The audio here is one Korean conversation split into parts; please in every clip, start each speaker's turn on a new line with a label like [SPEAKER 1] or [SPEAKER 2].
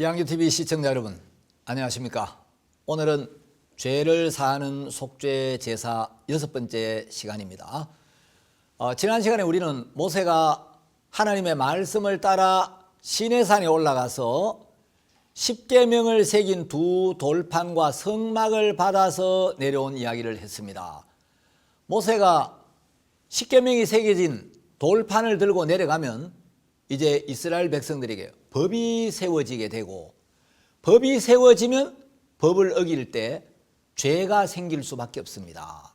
[SPEAKER 1] 이양규TV 시청자 여러분, 안녕하십니까? 오늘은 죄를 사하는 속죄 제사 6번째 시간입니다. 지난 시간에 우리는 모세가 하나님의 말씀을 따라 시내산에 올라가서 십계명을 새긴 두 돌판과 성막을 받아서 내려온 이야기를 했습니다. 모세가 십계명이 새겨진 돌판을 들고 내려가면 이제 이스라엘 백성들에게 법이 세워지게 되고, 법이 세워지면 법을 어길 때 죄가 생길 수밖에 없습니다.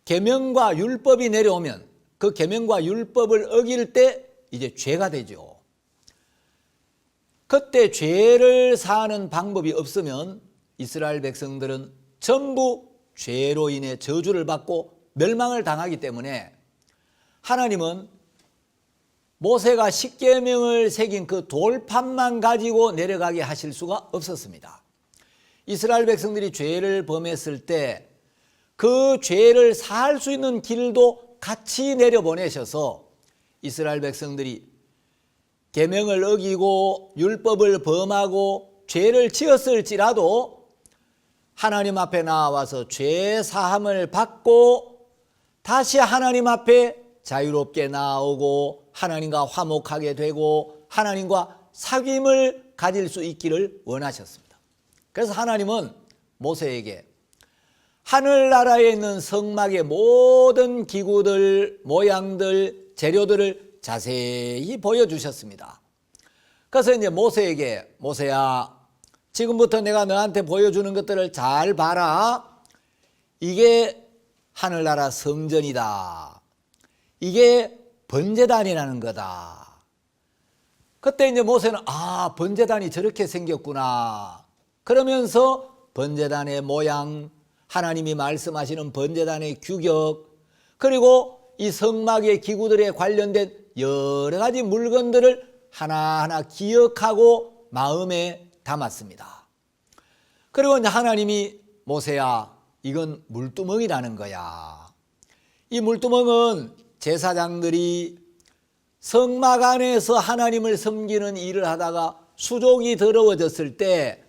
[SPEAKER 1] 계명과 율법이 내려오면 그 계명과 율법을 어길 때 이제 죄가 되죠. 그때 죄를 사하는 방법이 없으면 이스라엘 백성들은 전부 죄로 인해 저주를 받고 멸망을 당하기 때문에 하나님은 모세가 십계명을 새긴 그 돌판만 가지고 내려가게 하실 수가 없었습니다. 이스라엘 백성들이 죄를 범했을 때 그 죄를 사할 수 있는 길도 같이 내려보내셔서 이스라엘 백성들이 계명을 어기고 율법을 범하고 죄를 지었을지라도 하나님 앞에 나와서 죄 사함을 받고 다시 하나님 앞에 자유롭게 나오고 하나님과 화목하게 되고 하나님과 사귐을 가질 수 있기를 원하셨습니다. 그래서 하나님은 모세에게 하늘나라에 있는 성막의 모든 기구들, 모양들, 재료들을 자세히 보여주셨습니다. 그래서 이제 모세에게, 모세야, 지금부터 내가 너한테 보여주는 것들을 잘 봐라. 이게 하늘나라 성전이다. 이게 번제단이라는 거다. 그때 이제 모세는 번제단이 저렇게 생겼구나. 그러면서 번제단의 모양, 하나님이 말씀하시는 번제단의 규격, 그리고 이 성막의 기구들에 관련된 여러 가지 물건들을 하나하나 기억하고 마음에 담았습니다. 그리고 이제 하나님이 모세야, 이건 물두멍이라는 거야. 이 물두멍은 제사장들이 성막 안에서 하나님을 섬기는 일을 하다가 수족이 더러워졌을 때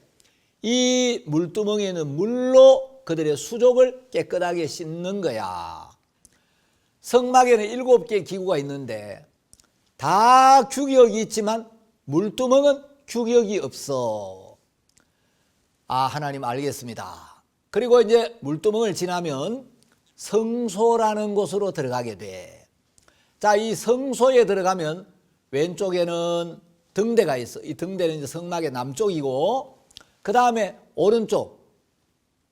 [SPEAKER 1] 이 물두멍에는 물로 그들의 수족을 깨끗하게 씻는 거야. 성막에는 7개 기구가 있는데 다 규격이 있지만 물두멍은 규격이 없어. 하나님 알겠습니다. 그리고 이제 물두멍을 지나면 성소라는 곳으로 들어가게 돼. 자, 이 성소에 들어가면 왼쪽에는 등대가 있어. 이 등대는 이제 성막의 남쪽이고, 그 다음에 오른쪽,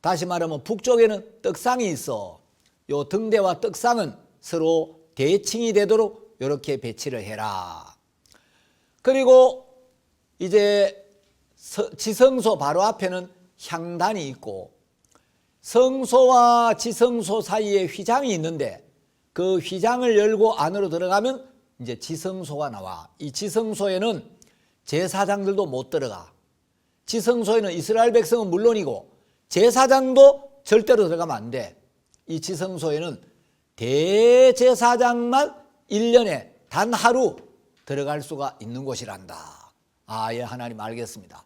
[SPEAKER 1] 다시 말하면 북쪽에는 떡상이 있어. 요 등대와 떡상은 서로 대칭이 되도록 이렇게 배치를 해라. 그리고 이제 지성소 바로 앞에는 향단이 있고, 성소와 지성소 사이에 휘장이 있는데 그 휘장을 열고 안으로 들어가면 이제 지성소가 나와. 이 지성소에는 제사장들도 못 들어가. 지성소에는 이스라엘 백성은 물론이고 제사장도 절대로 들어가면 안 돼. 이 지성소에는 대제사장만 1년에 단 하루 들어갈 수가 있는 곳이란다. 예, 하나님 알겠습니다.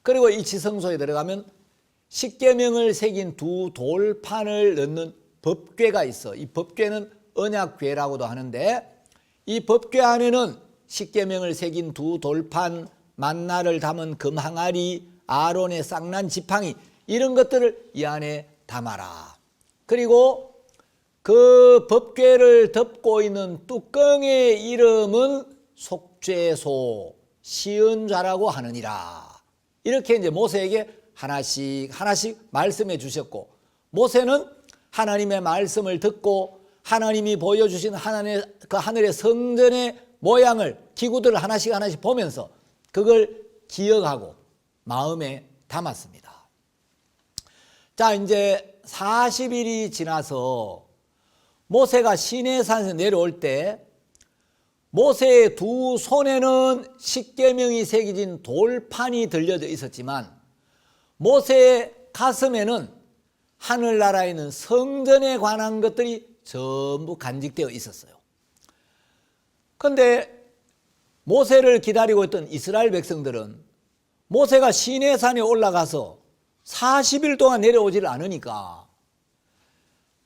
[SPEAKER 1] 그리고 이 지성소에 들어가면 십계명을 새긴 두 돌판을 넣는 법궤가 있어. 이 법궤는 언약궤라고도 하는데, 이 법궤 안에는 십계명을 새긴 두 돌판, 만나를 담은 금 항아리, 아론의 쌍난 지팡이, 이런 것들을 이 안에 담아라. 그리고 그 법궤를 덮고 있는 뚜껑의 이름은 속죄소, 시은좌라고 하느니라. 이렇게 이제 모세에게 하나씩 말씀해 주셨고, 모세는 하나님의 말씀을 듣고 하나님이 보여주신 그 하늘의 성전의 모양을, 기구들을 하나씩 보면서 그걸 기억하고 마음에 담았습니다. 자, 이제 40일이 지나서 모세가 시내산에서 내려올 때 모세의 두 손에는 십계명이 새겨진 돌판이 들려져 있었지만 모세의 가슴에는 하늘나라에 있는 성전에 관한 것들이 전부 간직되어 있었어요. 그런데 모세를 기다리고 있던 이스라엘 백성들은 모세가 시내산에 올라가서 40일 동안 내려오지를 않으니까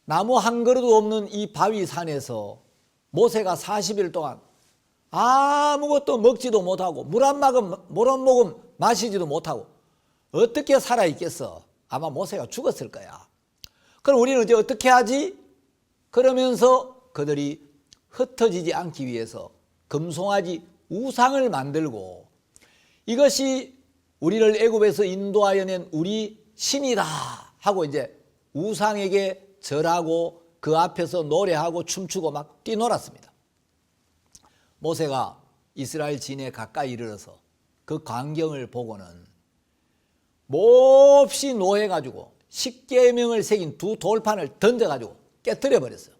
[SPEAKER 1] 나무 한 그루도 없는 이 바위 산에서 모세가 40일 동안 아무것도 먹지도 못하고 물 한 모금 마시지도 못하고 어떻게 살아있겠어? 아마 모세가 죽었을 거야. 그럼 우리는 이제 어떻게 하지? 그러면서 그들이 흩어지지 않기 위해서 금송아지 우상을 만들고 이것이 우리를 애굽에서 인도하여 낸 우리 신이다 하고 이제 우상에게 절하고 그 앞에서 노래하고 춤추고 막 뛰놀았습니다. 모세가 이스라엘 진에 가까이 이르러서 그 광경을 보고는 몹시 노해가지고 십계명을 새긴 두 돌판을 던져가지고 깨뜨려 버렸어요.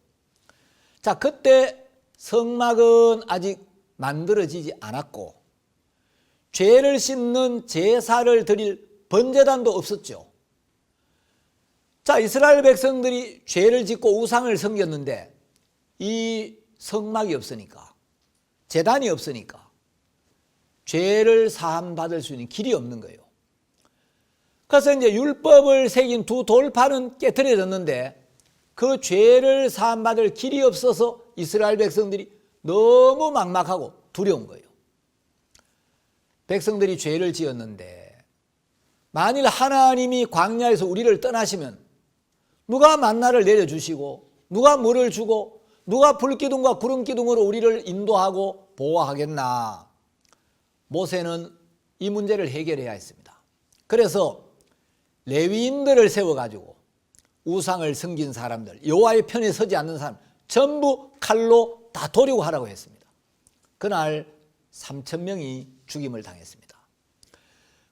[SPEAKER 1] 자, 그때 성막은 아직 만들어지지 않았고 죄를 씻는 제사를 드릴 번제단도 없었죠. 자, 이스라엘 백성들이 죄를 짓고 우상을 섬겼는데 이 성막이 없으니까, 제단이 없으니까 죄를 사함받을 수 있는 길이 없는 거예요. 그래서 이제 율법을 새긴 두 돌판은 깨트려졌는데 그 죄를 사함받을 길이 없어서 이스라엘 백성들이 너무 막막하고 두려운 거예요. 백성들이 죄를 지었는데 만일 하나님이 광야에서 우리를 떠나시면 누가 만나를 내려주시고 누가 물을 주고 누가 불기둥과 구름기둥으로 우리를 인도하고 보호하겠나. 모세는 이 문제를 해결해야 했습니다. 그래서 레위인들을 세워가지고 우상을 섬긴 사람들, 여호와의 편에 서지 않는 사람 전부 칼로 다 도려고 하라고 했습니다. 그날 3,000명이 죽임을 당했습니다.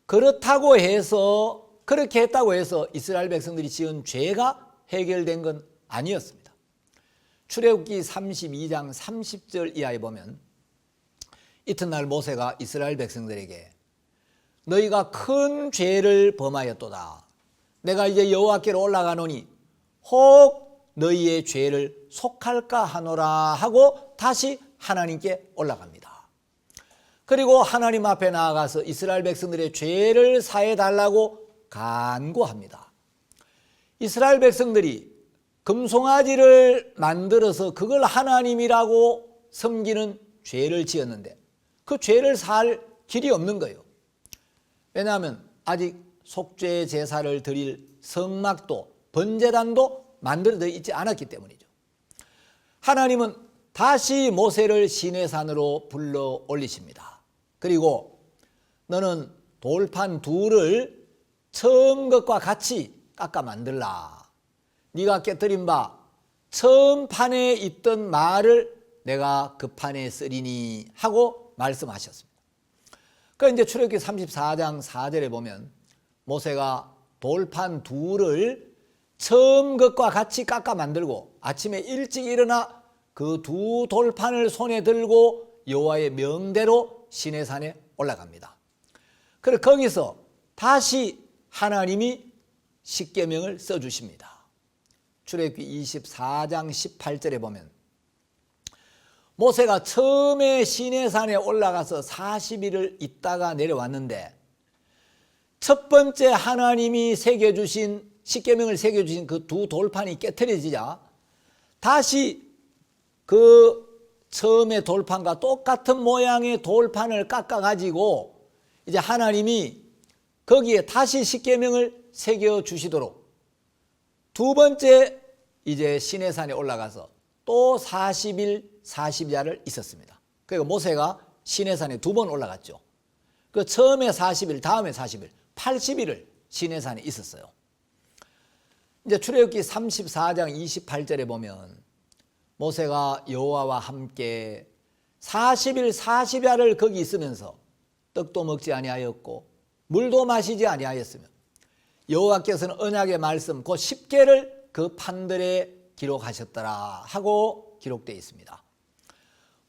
[SPEAKER 1] 그렇다고 해서, 그렇게 했다고 해서 이스라엘 백성들이 지은 죄가 해결된 건 아니었습니다. 출애굽기 32장 30절 이하에 보면 이튿날 모세가 이스라엘 백성들에게 너희가 큰 죄를 범하였도다. 내가 이제 여호와께로 올라가노니 혹 너희의 죄를 속할까 하노라 하고 다시 하나님께 올라갑니다. 그리고 하나님 앞에 나아가서 이스라엘 백성들의 죄를 사해 달라고 간구합니다. 이스라엘 백성들이 금송아지를 만들어서 그걸 하나님이라고 섬기는 죄를 지었는데 그 죄를 살 길이 없는 거예요. 왜냐하면 아직 속죄 제사를 드릴 성막도 번제단도 만들어져 있지 않았기 때문이죠. 하나님은 다시 모세를 시내산으로 불러 올리십니다. 그리고 너는 돌판 둘을 처음 것과 같이 깎아 만들라. 네가 깨뜨린 바 처음 판에 있던 말을 내가 그 판에 쓰리니 하고 말씀하셨습니다. 그러니까 이제 출애굽기 34장 4절에 보면 모세가 돌판 둘을 처음 것과 같이 깎아 만들고 아침에 일찍 일어나 그 두 돌판을 손에 들고 여호와의 명대로 시내산에 올라갑니다. 그래서 거기서 다시 하나님이 십계명을 써주십니다. 출애굽기 24장 18절에 보면 모세가 처음에 시내산에 올라가서 40일을 있다가 내려왔는데 첫 번째 하나님이 새겨주신 십계명을 새겨주신 그 두 돌판이 깨트려지자 다시 그 처음의 돌판과 똑같은 모양의 돌판을 깎아가지고 이제 하나님이 거기에 다시 십계명을 새겨주시도록 두 번째 이제 시내산에 올라가서 또 40일 40야를 있었습니다. 그러니까 모세가 시내산에 두 번 올라갔죠. 그 처음에 40일, 다음에 40일, 80일을 시내산에 있었어요. 이제 출애굽기 34장 28절에 보면 모세가 여호와와 함께 40일 40야를 거기 있으면서 떡도 먹지 아니하였고 물도 마시지 아니하였으며 여호와께서는 언약의 말씀 그 10개를 그 판들에 기록하셨더라 하고 기록되어 있습니다.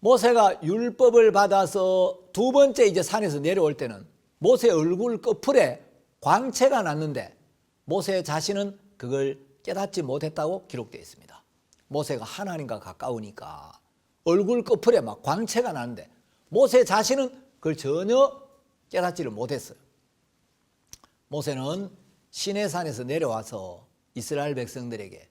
[SPEAKER 1] 모세가 율법을 받아서 두 번째 이제 산에서 내려올 때는 모세 얼굴 끝풀에 광채가 났는데 모세 자신은 그걸 깨닫지 못했다고 기록되어 있습니다. 모세가 하나님과 가까우니까 얼굴 끝풀에 막 광채가 나는데 모세 자신은 그걸 전혀 깨닫지를 못했어요. 모세는 시내산에서 내려와서 이스라엘 백성들에게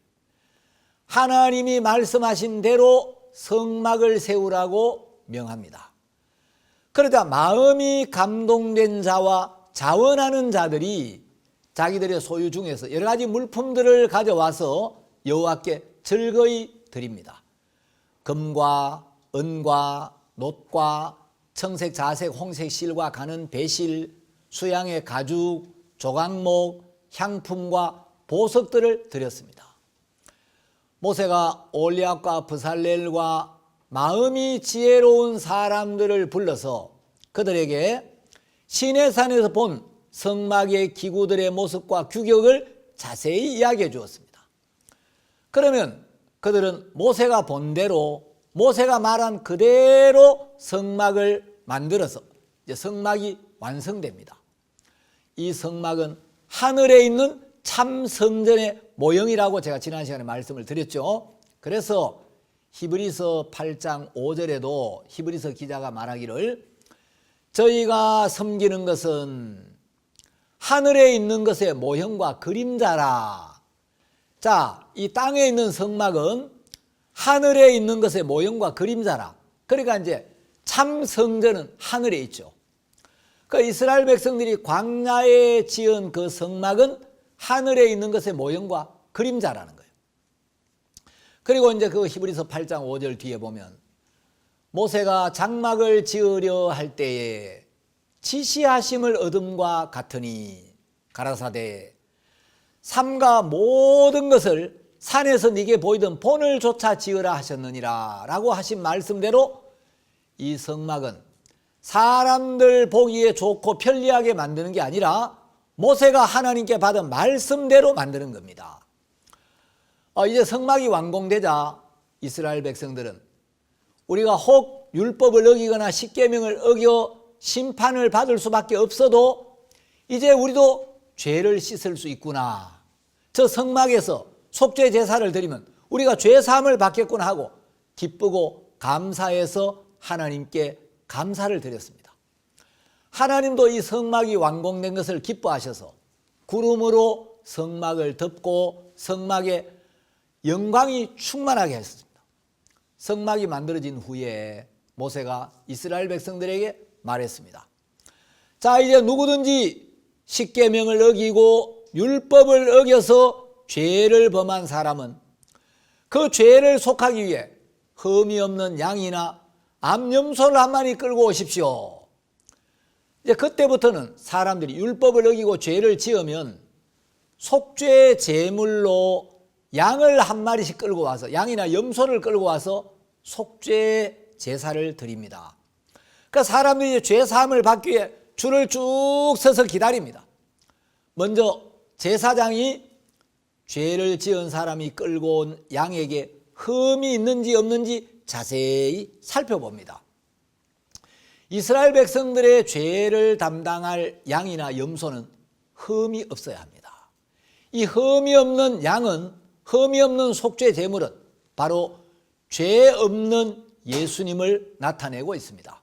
[SPEAKER 1] 하나님이 말씀하신 대로 성막을 세우라고 명합니다. 그러다 마음이 감동된 자와 자원하는 자들이 자기들의 소유 중에서 여러 가지 물품들을 가져와서 여호와께 즐거이 드립니다. 금과 은과 놋과 청색, 자색, 홍색 실과 가는 배실, 수양의 가죽, 조각목, 향품과 보석들을 드렸습니다. 모세가 올리압과 브살렐과 마음이 지혜로운 사람들을 불러서 그들에게 시내산에서 본 성막의 기구들의 모습과 규격을 자세히 이야기해 주었습니다. 그러면 그들은 모세가 본 대로, 모세가 말한 그대로 성막을 만들어서 이제 성막이 완성됩니다. 이 성막은 하늘에 있는 참 성전의 모형이라고 제가 지난 시간에 말씀을 드렸죠. 그래서 히브리서 8장 5절에도 히브리서 기자가 말하기를 저희가 섬기는 것은 하늘에 있는 것의 모형과 그림자라. 자, 이 땅에 있는 성막은 하늘에 있는 것의 모형과 그림자라. 그러니까 이제 참 성전은 하늘에 있죠. 그 이스라엘 백성들이 광야에 지은 그 성막은 하늘에 있는 것의 모형과 그림자라는 거예요. 그리고 이제 그 히브리서 8장 5절 뒤에 보면 모세가 장막을 지으려 할 때에 지시하심을 얻음과 같으니 가라사대 삼가 모든 것을 산에서 네게 보이던 본을 조차 지으라 하셨느니라 라고 하신 말씀대로 이 성막은 사람들 보기에 좋고 편리하게 만드는 게 아니라 모세가 하나님께 받은 말씀대로 만드는 겁니다. 이제 성막이 완공되자 이스라엘 백성들은 우리가 혹 율법을 어기거나 십계명을 어겨 심판을 받을 수밖에 없어도 이제 우리도 죄를 씻을 수 있구나. 저 성막에서 속죄 제사를 드리면 우리가 죄 사함을 받겠구나 하고 기쁘고 감사해서 하나님께 감사를 드렸습니다. 하나님도 이 성막이 완공된 것을 기뻐하셔서 구름으로 성막을 덮고 성막에 영광이 충만하게 했습니다. 성막이 만들어진 후에 모세가 이스라엘 백성들에게 말했습니다. 자, 이제 누구든지 십계명을 어기고 율법을 어겨서 죄를 범한 사람은 그 죄를 속하기 위해 흠이 없는 양이나 암염소를 한 마리 끌고 오십시오. 이제 그때부터는 사람들이 율법을 어기고 죄를 지으면 속죄 제물로 양을 한 마리씩 끌고 와서 양이나 염소를 끌고 와서 속죄 제사를 드립니다. 그러니까 사람들이 죄 사함을 받기 위해 줄을 쭉 서서 기다립니다. 먼저 제사장이 죄를 지은 사람이 끌고 온 양에게 흠이 있는지 없는지 자세히 살펴봅니다. 이스라엘 백성들의 죄를 담당할 양이나 염소는 흠이 없어야 합니다. 이 흠이 없는 양은, 흠이 없는 속죄 제물은 바로 죄 없는 예수님을 나타내고 있습니다.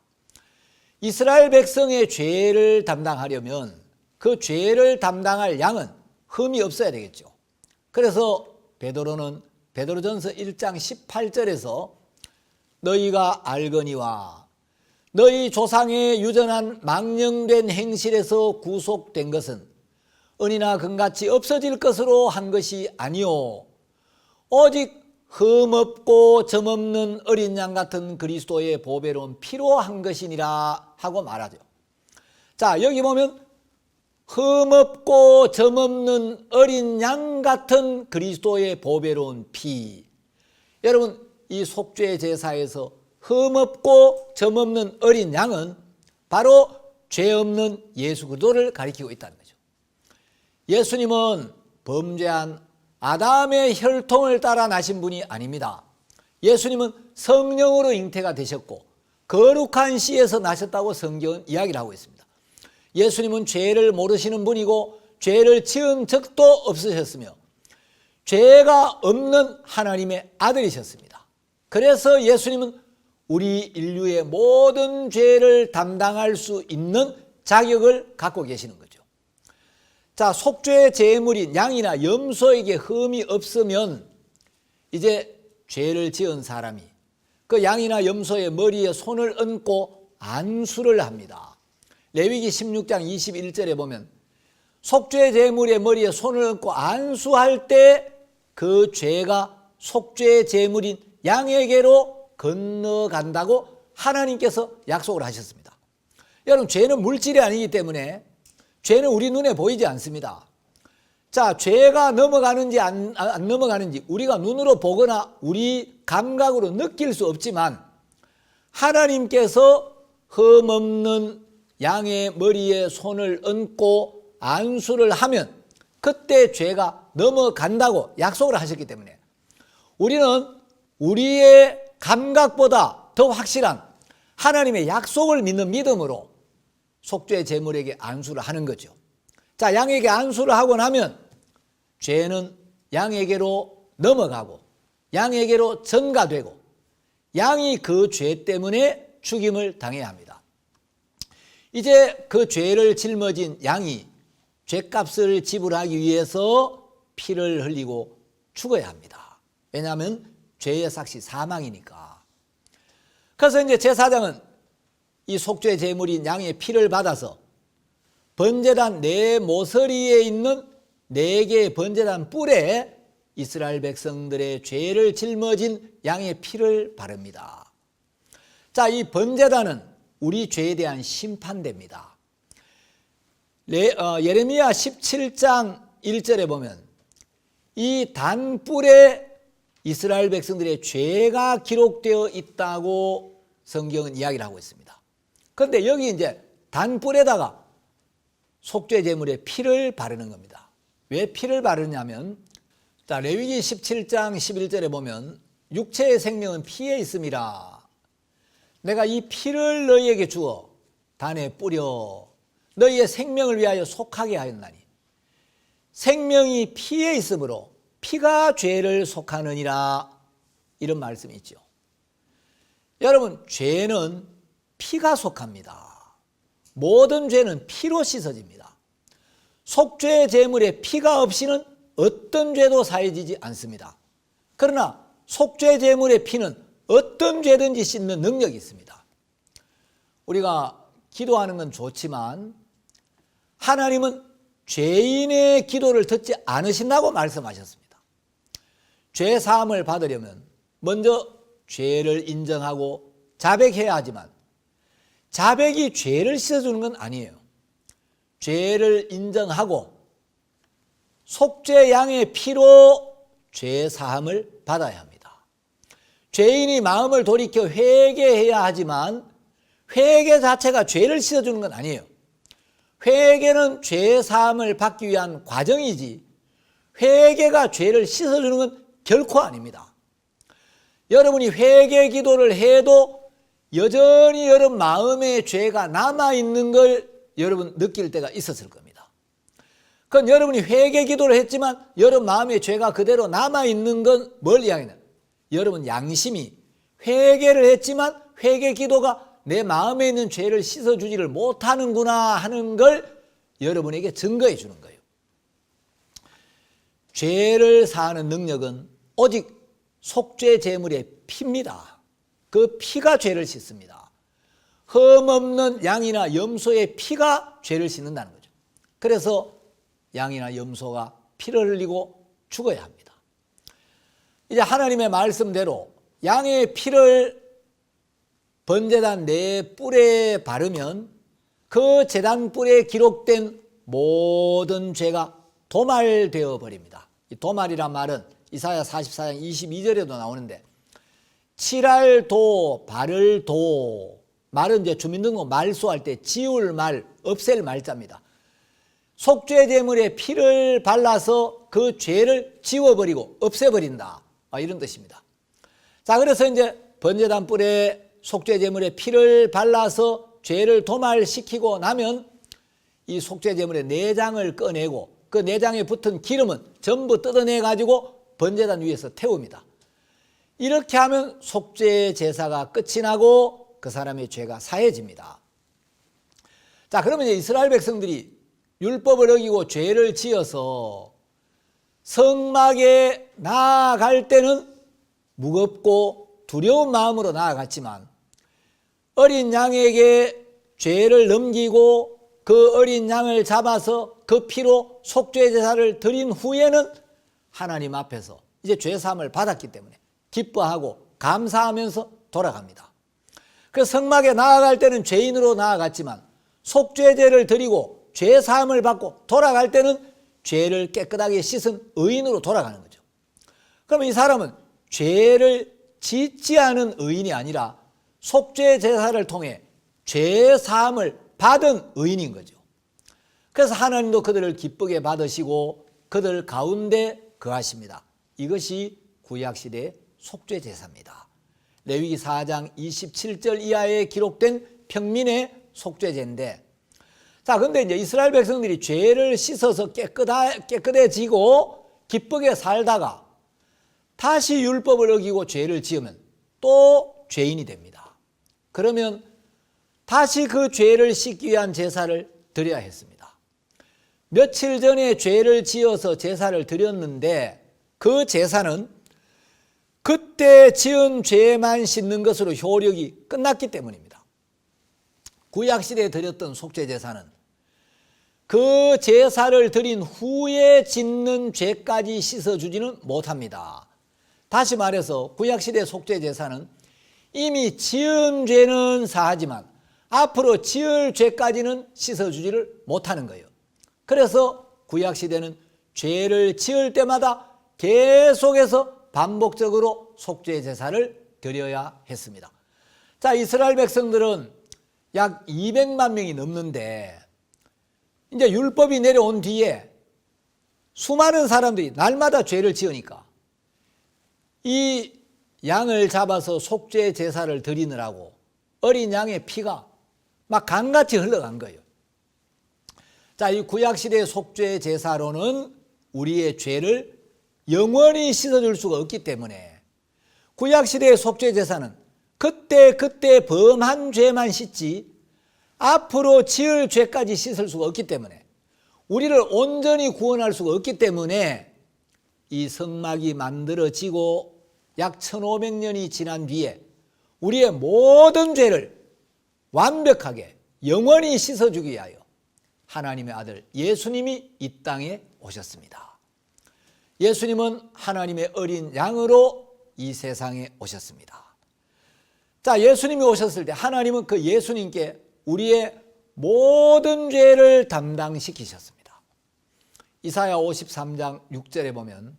[SPEAKER 1] 이스라엘 백성의 죄를 담당하려면 그 죄를 담당할 양은 흠이 없어야 되겠죠. 그래서 베드로는 베드로전서 1장 18절에서 너희가 알거니와 너희 조상의 유전한 망령된 행실에서 구속된 것은 은이나 금같이 없어질 것으로 한 것이 아니요 오직 흠없고 점없는 어린 양 같은 그리스도의 보배로운 피로 한 것이니라 하고 말하죠. 자, 여기 보면 흠없고 점없는 어린 양 같은 그리스도의 보배로운 피. 여러분, 이 속죄 제사에서 흠없고 점없는 어린 양은 바로 죄 없는 예수 그리스도를 가리키고 있다는 거죠. 예수님은 범죄한 아담의 혈통을 따라 나신 분이 아닙니다. 예수님은 성령으로 잉태가 되셨고 거룩한 씨에서 나셨다고 성경은 이야기를 하고 있습니다. 예수님은 죄를 모르시는 분이고 죄를 지은 적도 없으셨으며 죄가 없는 하나님의 아들이셨습니다. 그래서 예수님은 우리 인류의 모든 죄를 담당할 수 있는 자격을 갖고 계시는 거죠. 자, 속죄 제물인 양이나 염소에게 흠이 없으면 이제 죄를 지은 사람이 그 양이나 염소의 머리에 손을 얹고 안수를 합니다. 레위기 16장 21절에 보면 속죄 제물의 머리에 손을 얹고 안수할 때 그 죄가 속죄 제물인 양에게로 건너간다고 하나님께서 약속을 하셨습니다. 여러분, 죄는 물질이 아니기 때문에 죄는 우리 눈에 보이지 않습니다. 자, 죄가 넘어가는지 안 넘어가는지 우리가 눈으로 보거나 우리 감각으로 느낄 수 없지만 하나님께서 흠없는 양의 머리에 손을 얹고 안수를 하면 그때 죄가 넘어간다고 약속을 하셨기 때문에 우리는 우리의 감각보다 더 확실한 하나님의 약속을 믿는 믿음으로 속죄 제물에게 안수를 하는 거죠. 자, 양에게 안수를 하고 나면 죄는 양에게로 넘어가고 양에게로 전가되고 양이 그 죄 때문에 죽임을 당해야 합니다. 이제 그 죄를 짊어진 양이 죄값을 지불하기 위해서 피를 흘리고 죽어야 합니다. 왜냐하면 죄의 삭시 사망이니까. 그래서 이제 제사장은 이 속죄 제물인 양의 피를 받아서 번제단 네 모서리에 있는 4개의 번제단 뿔에 이스라엘 백성들의 죄를 짊어진 양의 피를 바릅니다. 자, 이 번제단은 우리 죄에 대한 심판대입니다. 예레미야 17장 1절에 보면 이 단뿔에 이스라엘 백성들의 죄가 기록되어 있다고 성경은 이야기를 하고 있습니다. 그런데 여기 이제 단뿔에다가 속죄 제물의 피를 바르는 겁니다. 왜 피를 바르냐면, 자, 레위기 17장 11절에 보면 육체의 생명은 피에 있음이라. 내가 이 피를 너희에게 주어 단에 뿌려 너희의 생명을 위하여 속하게 하였나니 생명이 피에 있으므로 피가 죄를 속하느니라. 이런 말씀이 있죠. 여러분, 죄는 피가 속합니다. 모든 죄는 피로 씻어집니다. 속죄 제물에 피가 없이는 어떤 죄도 사해지지 않습니다. 그러나 속죄 제물의 피는 어떤 죄든지 씻는 능력이 있습니다. 우리가 기도하는 건 좋지만 하나님은 죄인의 기도를 듣지 않으신다고 말씀하셨습니다. 죄 사함을 받으려면 먼저 죄를 인정하고 자백해야 하지만 자백이 죄를 씻어주는 건 아니에요. 죄를 인정하고 속죄 양의 피로 죄 사함을 받아야 합니다. 죄인이 마음을 돌이켜 회개해야 하지만 회개 자체가 죄를 씻어주는 건 아니에요. 회개는 죄 사함을 받기 위한 과정이지 회개가 죄를 씻어주는 건 결코 아닙니다. 여러분이 회개 기도를 해도 여전히 여러분 마음에 죄가 남아있는 걸 여러분 느낄 때가 있었을 겁니다. 그건 여러분이 회개 기도를 했지만 여러분 마음에 죄가 그대로 남아있는 건 뭘 이야기하냐? 여러분 양심이 회개를 했지만 회개 기도가 내 마음에 있는 죄를 씻어주지를 못하는구나 하는 걸 여러분에게 증거해 주는 거예요. 죄를 사하는 능력은 오직 속죄 제물의 피입니다. 그 피가 죄를 씻습니다. 흠없는 양이나 염소의 피가 죄를 씻는다는 거죠. 그래서 양이나 염소가 피를 흘리고 죽어야 합니다. 이제 하나님의 말씀대로 양의 피를 번제단 네 뿔에 바르면 그 제단 뿔에 기록된 모든 죄가 도말되어 버립니다. 이 도말이란 말은 이사야 44장 22절에도 나오는데 칠할 도, 바를 도, 말은 이제 주민등록 말소할 때 지울 말, 없앨 말자입니다. 속죄 제물에 피를 발라서 그 죄를 지워버리고 없애버린다. 이런 뜻입니다. 자, 그래서 이제 번제단 뿔에 속죄 제물에 피를 발라서 죄를 도말시키고 나면 이 속죄 제물의 내장을 꺼내고 그 내장에 붙은 기름은 전부 뜯어내 가지고 번제단 위에서 태웁니다. 이렇게 하면 속죄 제사가 끝이 나고 그 사람의 죄가 사해집니다. 자, 그러면 이제 이스라엘 백성들이 율법을 어기고 죄를 지어서 성막에 나아갈 때는 무겁고 두려운 마음으로 나아갔지만 어린 양에게 죄를 넘기고 그 어린 양을 잡아서 그 피로 속죄 제사를 드린 후에는 하나님 앞에서 이제 죄사함을 받았기 때문에 기뻐하고 감사하면서 돌아갑니다. 그래서 성막에 나아갈 때는 죄인으로 나아갔지만 속죄제를 드리고 죄사함을 받고 돌아갈 때는 죄를 깨끗하게 씻은 의인으로 돌아가는 거죠. 그러면 이 사람은 죄를 짓지 않은 의인이 아니라 속죄 제사를 통해 죄사함을 받은 의인인 거죠. 그래서 하나님도 그들을 기쁘게 받으시고 그들 가운데 거하십니다. 이것이 구약시대의 속죄 제사입니다. 레위기 4장 27절 이하에 기록된 평민의 속죄제인데, 자, 근데 이제 이스라엘 백성들이 죄를 씻어서 깨끗해지고 기쁘게 살다가 다시 율법을 어기고 죄를 지으면 또 죄인이 됩니다. 그러면 다시 그 죄를 씻기 위한 제사를 드려야 했습니다. 며칠 전에 죄를 지어서 제사를 드렸는데 그 제사는 그때 지은 죄만 씻는 것으로 효력이 끝났기 때문입니다. 구약시대에 드렸던 속죄제사는 그 제사를 드린 후에 짓는 죄까지 씻어주지는 못합니다. 다시 말해서 구약시대 속죄제사는 이미 지은 죄는 사하지만 앞으로 지을 죄까지는 씻어주지를 못하는 거예요. 그래서 구약시대는 죄를 지을 때마다 계속해서 반복적으로 속죄제사를 드려야 했습니다. 자, 이스라엘 백성들은 약 200만 명이 넘는데 이제 율법이 내려온 뒤에 수많은 사람들이 날마다 죄를 지으니까 이 양을 잡아서 속죄 제사를 드리느라고 어린 양의 피가 막 강같이 흘러간 거예요. 자, 이 구약시대의 속죄 제사로는 우리의 죄를 영원히 씻어줄 수가 없기 때문에 구약시대의 속죄 제사는 그때 범한 죄만 씻지 앞으로 지을 죄까지 씻을 수가 없기 때문에 우리를 온전히 구원할 수가 없기 때문에 이 성막이 만들어지고 약 1500년이 지난 뒤에 우리의 모든 죄를 완벽하게 영원히 씻어주기 위하여 하나님의 아들 예수님이 이 땅에 오셨습니다. 예수님은 하나님의 어린 양으로 이 세상에 오셨습니다. 자, 예수님이 오셨을 때 하나님은 그 예수님께 우리의 모든 죄를 담당시키셨습니다. 이사야 53장 6절에 보면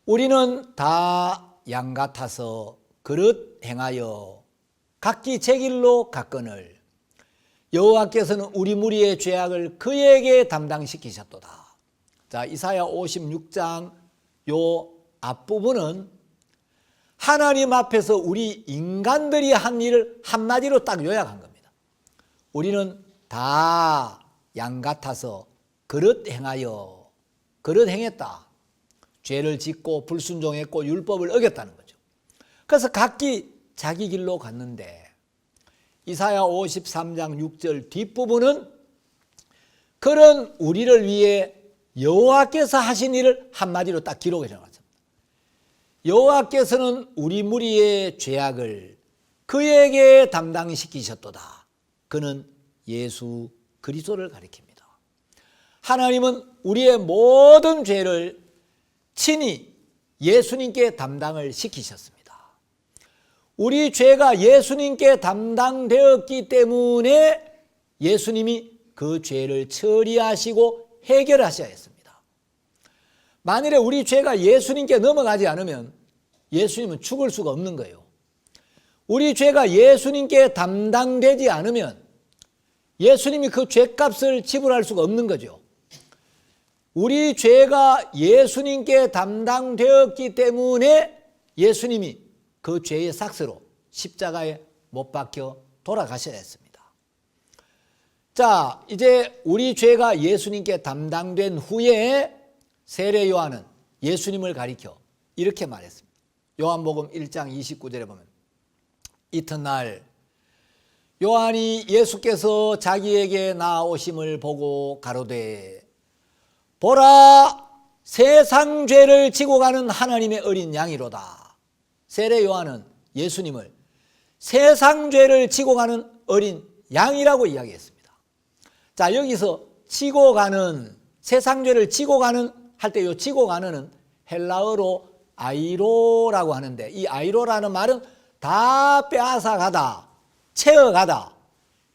[SPEAKER 1] 우리는 다 양 같아서 그릇 행하여 각기 제 길로 갔거늘 여호와께서는 우리 무리의 죄악을 그에게 담당시키셨도다. 자, 이사야 56장 요 앞부분은 하나님 앞에서 우리 인간들이 한 일을 한마디로 딱 요약한 겁니다. 우리는 다 양 같아서 그릇 행하여, 그릇 행했다. 죄를 짓고 불순종했고 율법을 어겼다는 거죠. 그래서 각기 자기 길로 갔는데 이사야 53장 6절 뒷부분은 그런 우리를 위해 여호와께서 하신 일을 한마디로 딱 기록해 놓았습니다. 여호와께서는 우리 무리의 죄악을 그에게 담당시키셨도다. 그는 예수 그리스도를 가리킵니다. 하나님은 우리의 모든 죄를 친히 예수님께 담당을 시키셨습니다. 우리 죄가 예수님께 담당되었기 때문에 예수님이 그 죄를 처리하시고 해결하셔야 했습니다. 만일에 우리 죄가 예수님께 넘어가지 않으면 예수님은 죽을 수가 없는 거예요. 우리 죄가 예수님께 담당되지 않으면 예수님이 그 죄값을 지불할 수가 없는 거죠. 우리 죄가 예수님께 담당되었기 때문에 예수님이 그 죄의 삭스로 십자가에 못 박혀 돌아가셔야 했습니다. 자, 이제 우리 죄가 예수님께 담당된 후에 세례 요한은 예수님을 가리켜 이렇게 말했습니다. 요한복음 1장 29절에 보면 이튿날 요한이 예수께서 자기에게 나오심을 보고 가로되 보라 세상 죄를 지고 가는 하나님의 어린 양이로다. 세례 요한은 예수님을 세상 죄를 지고 가는 어린 양이라고 이야기했습니다. 자, 여기서 지고 가는, 세상 죄를 지고 가는 할 때 이 지고 가는은 헬라어로 아이로라고 하는데, 이 아이로라는 말은 다 빼앗아 가다, 채워 가다,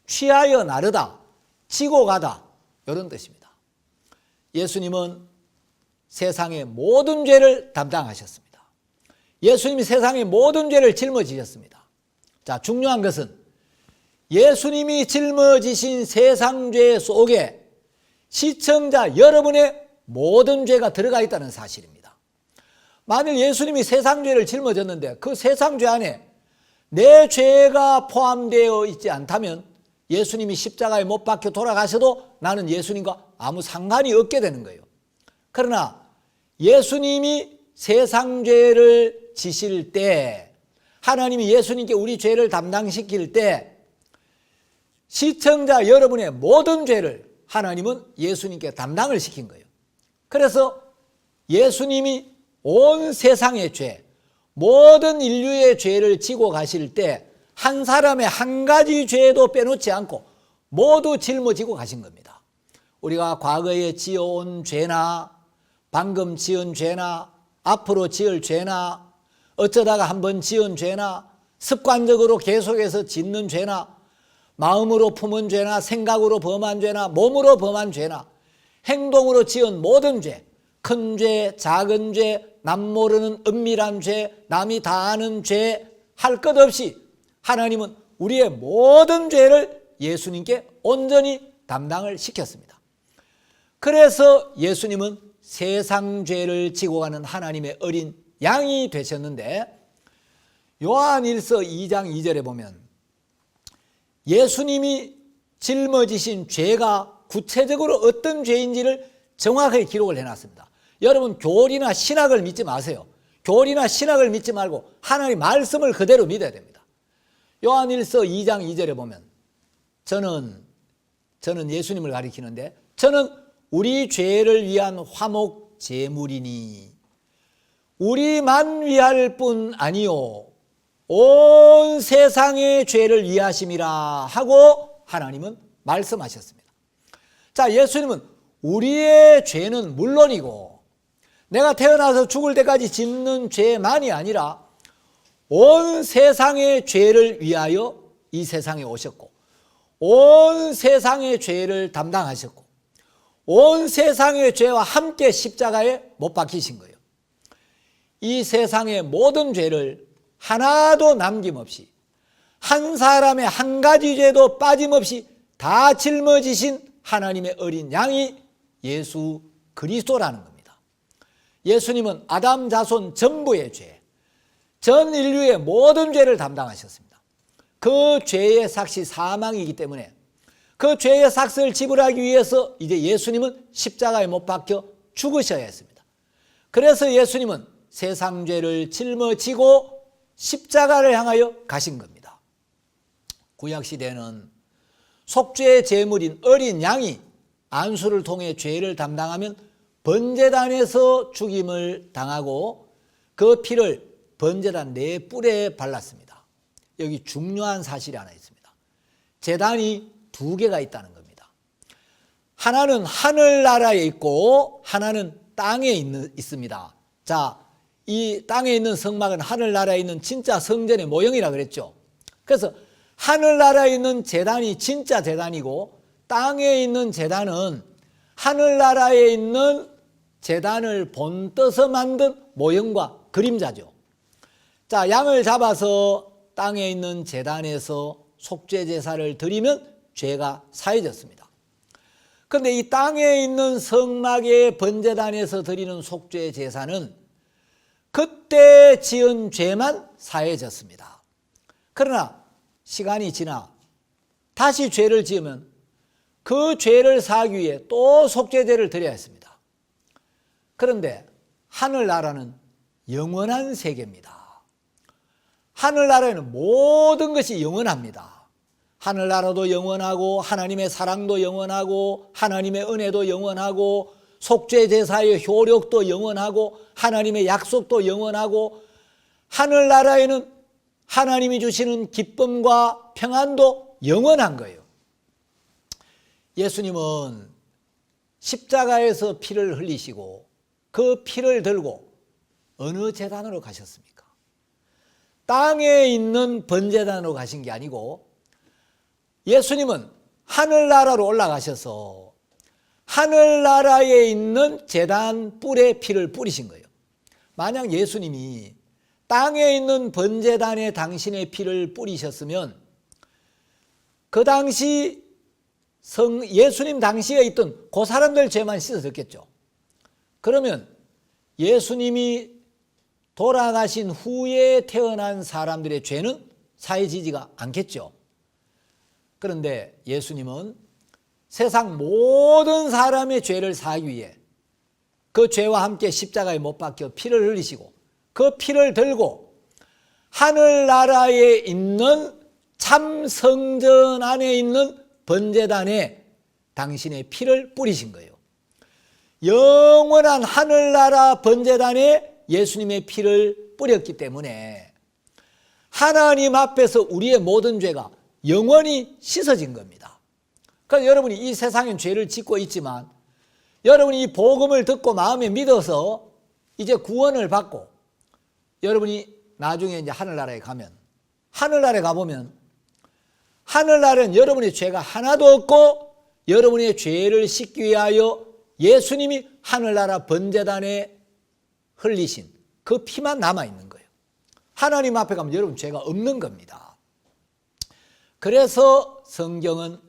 [SPEAKER 1] 취하여 나르다, 지고 가다, 이런 뜻입니다. 예수님은 세상의 모든 죄를 담당하셨습니다. 예수님이 세상의 모든 죄를 짊어지셨습니다. 자, 중요한 것은 예수님이 짊어지신 세상 죄 속에 시청자 여러분의 모든 죄가 들어가 있다는 사실입니다. 만일 예수님이 세상 죄를 짊어졌는데 그 세상 죄 안에 내 죄가 포함되어 있지 않다면 예수님이 십자가에 못 박혀 돌아가셔도 나는 예수님과 아무 상관이 없게 되는 거예요. 그러나 예수님이 세상 죄를 지실 때, 하나님이 예수님께 우리 죄를 담당시킬 때 시청자 여러분의 모든 죄를 하나님은 예수님께 담당을 시킨 거예요. 그래서 예수님이 온 세상의 죄, 모든 인류의 죄를 지고 가실 때 한 사람의 한 가지 죄도 빼놓지 않고 모두 짊어지고 가신 겁니다. 우리가 과거에 지어온 죄나 방금 지은 죄나 앞으로 지을 죄나 어쩌다가 한번 지은 죄나 습관적으로 계속해서 짓는 죄나 마음으로 품은 죄나 생각으로 범한 죄나 몸으로 범한 죄나 행동으로 지은 모든 죄, 큰 죄, 작은 죄, 남 모르는 은밀한 죄, 남이 다 아는 죄 할 것 없이 하나님은 우리의 모든 죄를 예수님께 온전히 담당을 시켰습니다. 그래서 예수님은 세상 죄를 지고 가는 하나님의 어린 양이 되셨는데, 요한일서 2장 2절에 보면 예수님이 짊어지신 죄가 구체적으로 어떤 죄인지를 정확하게 기록을 해놨습니다. 여러분, 교리나 신학을 믿지 마세요. 교리나 신학을 믿지 말고 하나님의 말씀을 그대로 믿어야 됩니다. 요한일서 2장 2절에 보면 저는 예수님을 가리키는데, 저는 우리 죄를 위한 화목 제물이니 우리만 위할 뿐 아니요 온 세상의 죄를 위하심이라 하고 하나님은 말씀하셨습니다. 자, 예수님은 우리의 죄는 물론이고 내가 태어나서 죽을 때까지 짓는 죄만이 아니라 온 세상의 죄를 위하여 이 세상에 오셨고 온 세상의 죄를 담당하셨고 온 세상의 죄와 함께 십자가에 못 박히신 거예요. 이 세상의 모든 죄를 하나도 남김없이 한 사람의 한 가지 죄도 빠짐없이 다 짊어지신 하나님의 어린 양이 예수 그리스도라는 겁니다. 예수님은 아담 자손 전부의 죄, 전 인류의 모든 죄를 담당하셨습니다. 그 죄의 삭이 사망이기 때문에 그 죄의 삭을 지불하기 위해서 이제 예수님은 십자가에 못 박혀 죽으셔야 했습니다. 그래서 예수님은 세상 죄를 짊어지고 십자가를 향하여 가신 겁니다. 구약시대는 속죄 제물인 어린 양이 안수를 통해 죄를 담당하면 번제단에서 죽임을 당하고 그 피를 번제단 네 뿔에 발랐습니다. 여기 중요한 사실이 하나 있습니다. 제단이 두 개가 있다는 겁니다. 하나는 하늘나라에 있고 하나는 땅에 있습니다. 자, 이 땅에 있는 성막은 하늘나라에 있는 진짜 성전의 모형이라 그랬죠. 그래서 하늘나라에 있는 제단이 진짜 제단이고 땅에 있는 제단은 하늘나라에 있는 제단을 본떠서 만든 모형과 그림자죠. 자, 양을 잡아서 땅에 있는 제단에서 속죄 제사를 드리면 죄가 사해졌습니다. 그런데 이 땅에 있는 성막의 번제단에서 드리는 속죄 제사는 그때 지은 죄만 사해졌습니다. 그러나 시간이 지나 다시 죄를 지으면 그 죄를 사하기 위해 또 속죄제를 드려야 했습니다. 그런데 하늘나라는 영원한 세계입니다. 하늘나라에는 모든 것이 영원합니다. 하늘나라도 영원하고 하나님의 사랑도 영원하고 하나님의 은혜도 영원하고 속죄제사의 효력도 영원하고 하나님의 약속도 영원하고 하늘나라에는 하나님이 주시는 기쁨과 평안도 영원한 거예요. 예수님은 십자가에서 피를 흘리시고 그 피를 들고 어느 제단으로 가셨습니까? 땅에 있는 번제단으로 가신 게 아니고 예수님은 하늘나라로 올라가셔서 하늘나라에 있는 제단 뿔에 피를 뿌리신 거예요. 만약 예수님이 땅에 있는 번제단에 당신의 피를 뿌리셨으면 그 당시 예수님 당시에 있던 그 사람들 죄만 씻어졌겠죠. 그러면 예수님이 돌아가신 후에 태어난 사람들의 죄는 사해지지가 않겠죠. 그런데 예수님은 세상 모든 사람의 죄를 사하기 위해 그 죄와 함께 십자가에 못 박혀 피를 흘리시고 그 피를 들고 하늘나라에 있는 참 성전 안에 있는 번제단에 당신의 피를 뿌리신 거예요. 영원한 하늘나라 번제단에 예수님의 피를 뿌렸기 때문에 하나님 앞에서 우리의 모든 죄가 영원히 씻어진 겁니다. 그래서 여러분이 이 세상엔 죄를 짓고 있지만 여러분이 이 복음을 듣고 마음에 믿어서 이제 구원을 받고 여러분이 나중에 이제 하늘나라에 가면 하늘나라에 가보면 하늘나라는 여러분의 죄가 하나도 없고 여러분의 죄를 씻기 위하여 예수님이 하늘나라 번제단에 흘리신 그 피만 남아있는 거예요. 하나님 앞에 가면 여러분 죄가 없는 겁니다. 그래서 성경은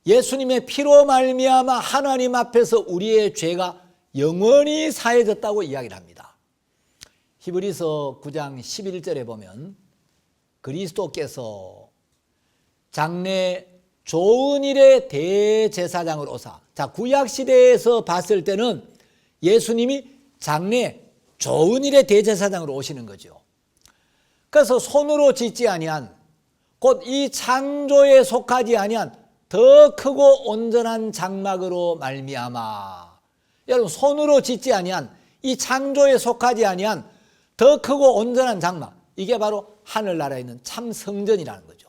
[SPEAKER 1] 예수님의 피로 말미암아 하나님 앞에서 우리의 죄가 영원히 사해졌다고 이야기를 합니다. 히브리서 9장 11절에 보면 그리스도께서 장래 좋은 일의 대제사장으로 오사. 자, 구약시대에서 봤을 때는 예수님이 장래 좋은 일의 대제사장으로 오시는 거죠. 그래서 손으로 짓지 아니한 곧 이 창조에 속하지 아니한 더 크고 온전한 장막으로 말미암아. 여러분 손으로 짓지 아니한 이 창조에 속하지 아니한 더 크고 온전한 장막. 이게 바로 하늘나라에 있는 참 성전이라는 거죠.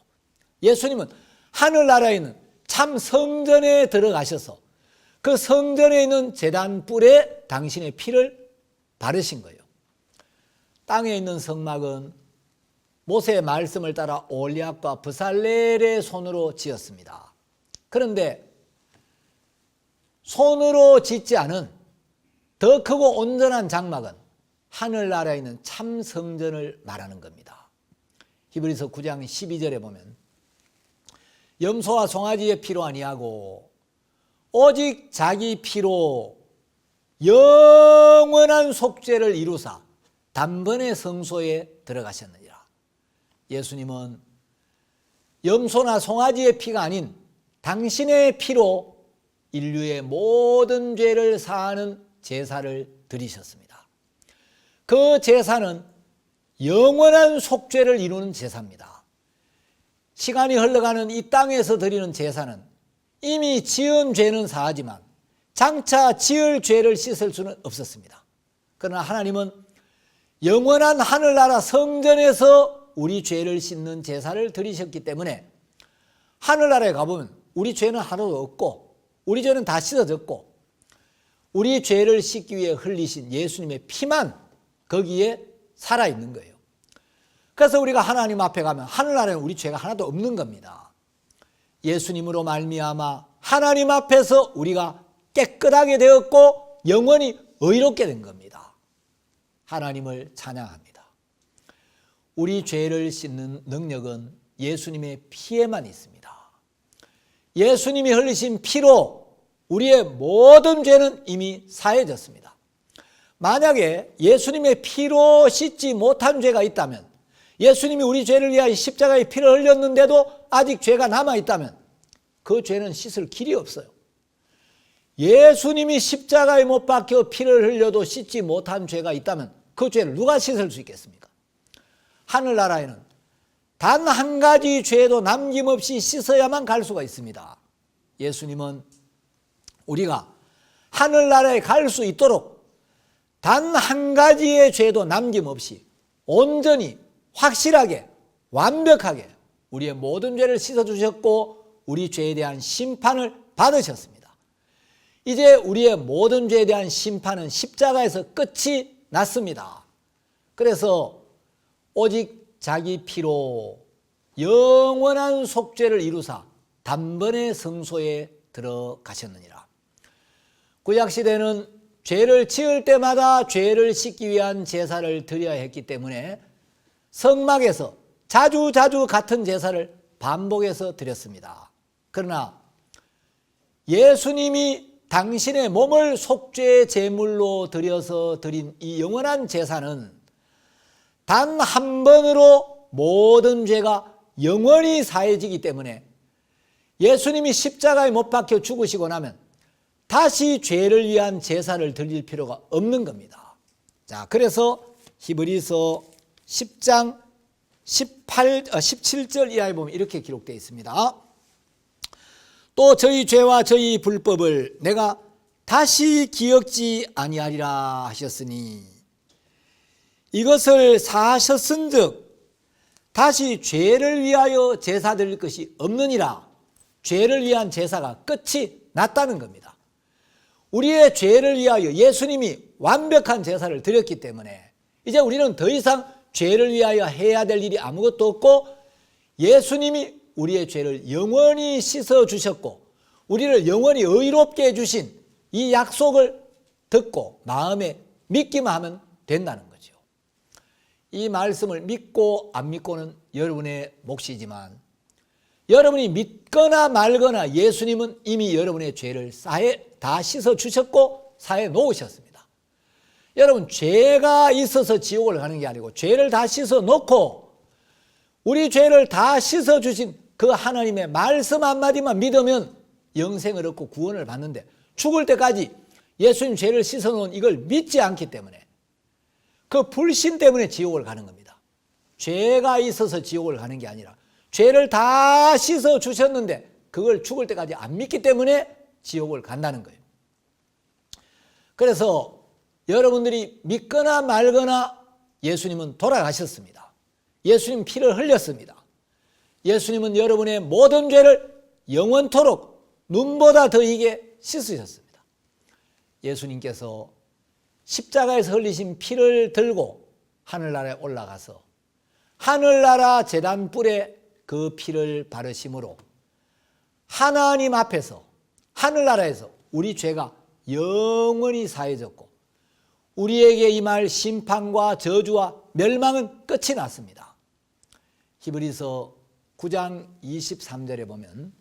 [SPEAKER 1] 예수님은 하늘나라에 있는 참 성전에 들어가셔서 그 성전에 있는 제단 뿔에 당신의 피를 바르신 거예요. 땅에 있는 성막은 모세의 말씀을 따라 올리압과 브살렐의 손으로 지었습니다. 그런데 손으로 짓지 않은 더 크고 온전한 장막은 하늘나라에 있는 참 성전을 말하는 겁니다. 히브리서 9장 12절에 보면 염소와 송아지의 피로 아니하고 오직 자기 피로 영원한 속죄를 이루사 단번에 성소에 들어가셨느니라. 예수님은 염소나 송아지의 피가 아닌 당신의 피로 인류의 모든 죄를 사하는 제사를 드리셨습니다. 그 제사는 영원한 속죄를 이루는 제사입니다. 시간이 흘러가는 이 땅에서 드리는 제사는 이미 지은 죄는 사하지만 장차 지을 죄를 씻을 수는 없었습니다. 그러나 하나님은 영원한 하늘나라 성전에서 우리 죄를 씻는 제사를 드리셨기 때문에 하늘나라에 가보면 우리 죄는 하나도 없고 우리 죄는 다 씻어졌고 우리 죄를 씻기 위해 흘리신 예수님의 피만 거기에 살아있는 거예요. 그래서 우리가 하나님 앞에 가면 하늘나라에는 우리 죄가 하나도 없는 겁니다. 예수님으로 말미암아 하나님 앞에서 우리가 깨끗하게 되었고 영원히 의롭게 된 겁니다. 하나님을 찬양합니다. 우리 죄를 씻는 능력은 예수님의 피에만 있습니다. 예수님이 흘리신 피로 우리의 모든 죄는 이미 사해졌습니다. 만약에 예수님의 피로 씻지 못한 죄가 있다면 예수님이 우리 죄를 위하여 십자가에 피를 흘렸는데도 아직 죄가 남아있다면 그 죄는 씻을 길이 없어요. 예수님이 십자가에 못 박혀 피를 흘려도 씻지 못한 죄가 있다면 그 죄를 누가 씻을 수 있겠습니까? 하늘나라에는 단 한 가지 죄도 남김없이 씻어야만 갈 수가 있습니다. 예수님은 우리가 하늘나라에 갈 수 있도록 단 한 가지의 죄도 남김없이 온전히 확실하게 완벽하게 우리의 모든 죄를 씻어주셨고 우리 죄에 대한 심판을 받으셨습니다. 이제 우리의 모든 죄에 대한 심판은 십자가에서 끝이 났습니다. 그래서 오직 자기 피로 영원한 속죄를 이루사 단번에 성소에 들어가셨느니라. 구약시대는 죄를 지을 때마다 죄를 씻기 위한 제사를 드려야 했기 때문에 성막에서 자주 같은 제사를 반복해서 드렸습니다. 그러나 예수님이 당신의 몸을 속죄 제물로 드려서 드린 이 영원한 제사는 단 한 번으로 모든 죄가 영원히 사해지기 때문에 예수님이 십자가에 못 박혀 죽으시고 나면 다시 죄를 위한 제사를 드릴 필요가 없는 겁니다. 자, 그래서 히브리서 10장 17절 이하에 보면 이렇게 기록되어 있습니다. 또 저희 죄와 저희 불법을 내가 다시 기억지 아니하리라 하셨으니 이것을 사하셨은즉 다시 죄를 위하여 제사 드릴 것이 없느니라. 죄를 위한 제사가 끝이 났다는 겁니다. 우리의 죄를 위하여 예수님이 완벽한 제사를 드렸기 때문에 이제 우리는 더 이상 죄를 위하여 해야 될 일이 아무것도 없고 예수님이 우리의 죄를 영원히 씻어주셨고 우리를 영원히 의롭게 해주신 이 약속을 듣고 마음에 믿기만 하면 된다는 거죠. 이 말씀을 믿고 안 믿고는 여러분의 몫이지만 여러분이 믿거나 말거나 예수님은 이미 여러분의 죄를 다 씻어주셨고 사해 놓으셨습니다. 여러분, 죄가 있어서 지옥을 가는 게 아니고 죄를 다 씻어 놓고 우리 죄를 다 씻어주신 그 하나님의 말씀 한마디만 믿으면 영생을 얻고 구원을 받는데 죽을 때까지 예수님 죄를 씻어 놓은 이걸 믿지 않기 때문에 그 불신 때문에 지옥을 가는 겁니다. 죄가 있어서 지옥을 가는 게 아니라 죄를 다 씻어 주셨는데 그걸 죽을 때까지 안 믿기 때문에 지옥을 간다는 거예요. 그래서 여러분들이 믿거나 말거나 예수님은 돌아가셨습니다. 예수님 피를 흘렸습니다. 예수님은 여러분의 모든 죄를 영원토록 눈보다 더 이게 씻으셨습니다. 예수님께서 십자가에서 흘리신 피를 들고 하늘나라에 올라가서 하늘나라 제단불에 그 피를 바르심으로 하나님 앞에서 하늘나라에서 우리 죄가 영원히 사해졌고 우리에게 임할 심판과 저주와 멸망은 끝이 났습니다. 히브리서 9장 23절에 보면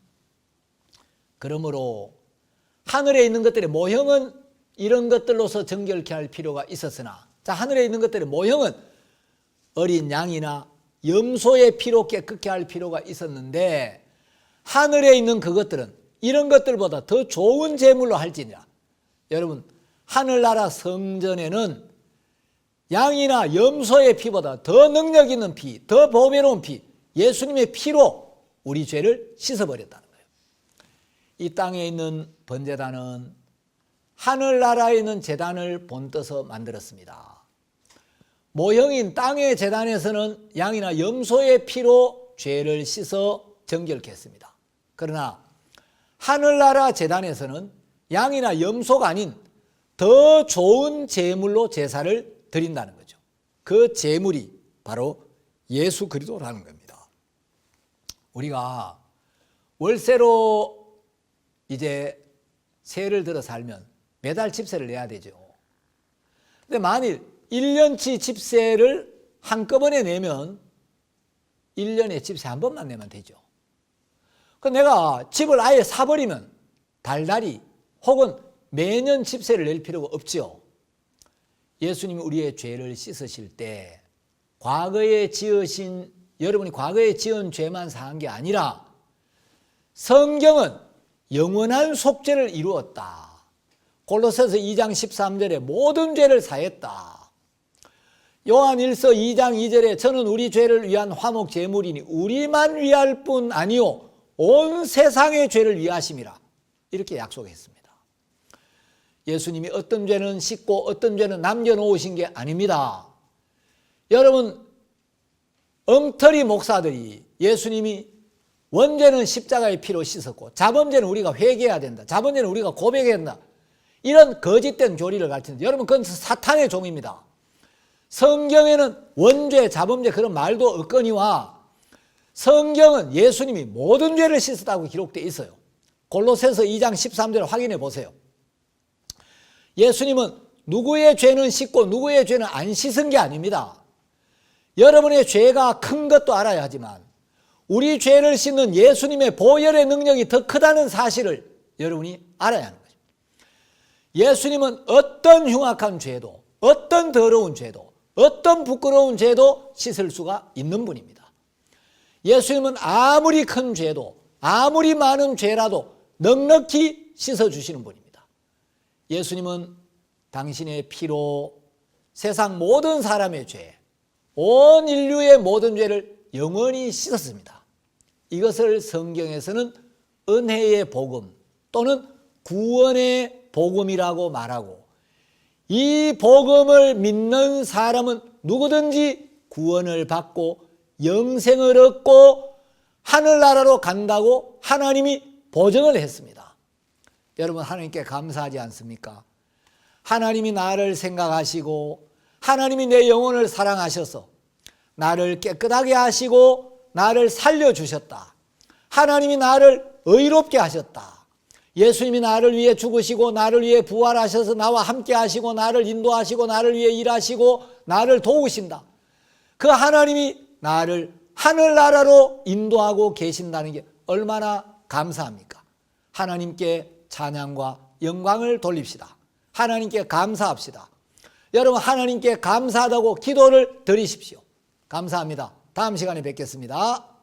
[SPEAKER 1] 그러므로 하늘에 있는 것들의 모형은 이런 것들로서 정결케 할 필요가 있었으나 자, 하늘에 있는 것들의 모형은 어린 양이나 염소의 피로 깨끗게 할 필요가 있었는데 하늘에 있는 그것들은 이런 것들보다 더 좋은 제물로 할지니라. 여러분, 하늘나라 성전에는 양이나 염소의 피보다 더 능력 있는 피, 더 보배로운 피, 예수님의 피로 우리 죄를 씻어버렸다는 거예요. 이 땅에 있는 번제단은 하늘나라에 있는 제단을 본떠서 만들었습니다. 모형인 땅의 제단에서는 양이나 염소의 피로 죄를 씻어 정결케 했습니다. 그러나 하늘나라 제단에서는 양이나 염소가 아닌 더 좋은 제물로 제사를 드린다는 거죠. 그 제물이 바로 예수 그리스도라는 겁니다. 우리가 월세로 이제 세를 들어 살면 매달 집세를 내야 되죠. 근데 만일 1년치 집세를 한꺼번에 내면 1년에 집세 한 번만 내면 되죠. 그 내가 집을 아예 사버리면 달달이 혹은 매년 집세를 낼 필요가 없죠. 예수님이 우리의 죄를 씻으실 때 과거에 지으신 여러분이 과거에 지은 죄만 사한 게 아니라 성경은 영원한 속죄를 이루었다. 골로새서 2장 13절에 모든 죄를 사했다. 요한 1서 2장 2절에 저는 우리 죄를 위한 화목 제물이니 우리만 위할 뿐 아니요 온 세상의 죄를 위하심이라 이렇게 약속했습니다. 예수님이 어떤 죄는 씻고 어떤 죄는 남겨놓으신 게 아닙니다. 여러분, 엉터리 목사들이 예수님이 원죄는 십자가의 피로 씻었고 자범죄는 우리가 회개해야 된다, 자범죄는 우리가 고백해야 된다, 이런 거짓된 교리를 가르치는데, 여러분 그건 사탄의 종입니다. 성경에는 원죄, 자범죄 그런 말도 없거니와 성경은 예수님이 모든 죄를 씻었다고 기록되어 있어요. 골로새서 2장 13절을 확인해 보세요. 예수님은 누구의 죄는 씻고 누구의 죄는 안 씻은 게 아닙니다. 여러분의 죄가 큰 것도 알아야 하지만 우리 죄를 씻는 예수님의 보혈의 능력이 더 크다는 사실을 여러분이 알아야 하는 거죠. 예수님은 어떤 흉악한 죄도, 어떤 더러운 죄도, 어떤 부끄러운 죄도 씻을 수가 있는 분입니다. 예수님은 아무리 큰 죄도, 아무리 많은 죄라도 넉넉히 씻어주시는 분입니다. 예수님은 당신의 피로 세상 모든 사람의 죄, 온 인류의 모든 죄를 영원히 씻었습니다. 이것을 성경에서는 은혜의 복음 또는 구원의 복음이라고 말하고, 이 복음을 믿는 사람은 누구든지 구원을 받고 영생을 얻고 하늘나라로 간다고 하나님이 보증을 했습니다. 여러분, 하나님께 감사하지 않습니까? 하나님이 나를 생각하시고 하나님이 내 영혼을 사랑하셔서 나를 깨끗하게 하시고 나를 살려주셨다. 하나님이 나를 의롭게 하셨다. 예수님이 나를 위해 죽으시고 나를 위해 부활하셔서 나와 함께 하시고 나를 인도하시고 나를 위해 일하시고 나를 도우신다. 그 하나님이 나를 하늘나라로 인도하고 계신다는 게 얼마나 감사합니까? 하나님께 찬양과 영광을 돌립시다. 하나님께 감사합시다. 여러분, 하나님께 감사하다고 기도를 드리십시오. 감사합니다. 다음 시간에 뵙겠습니다.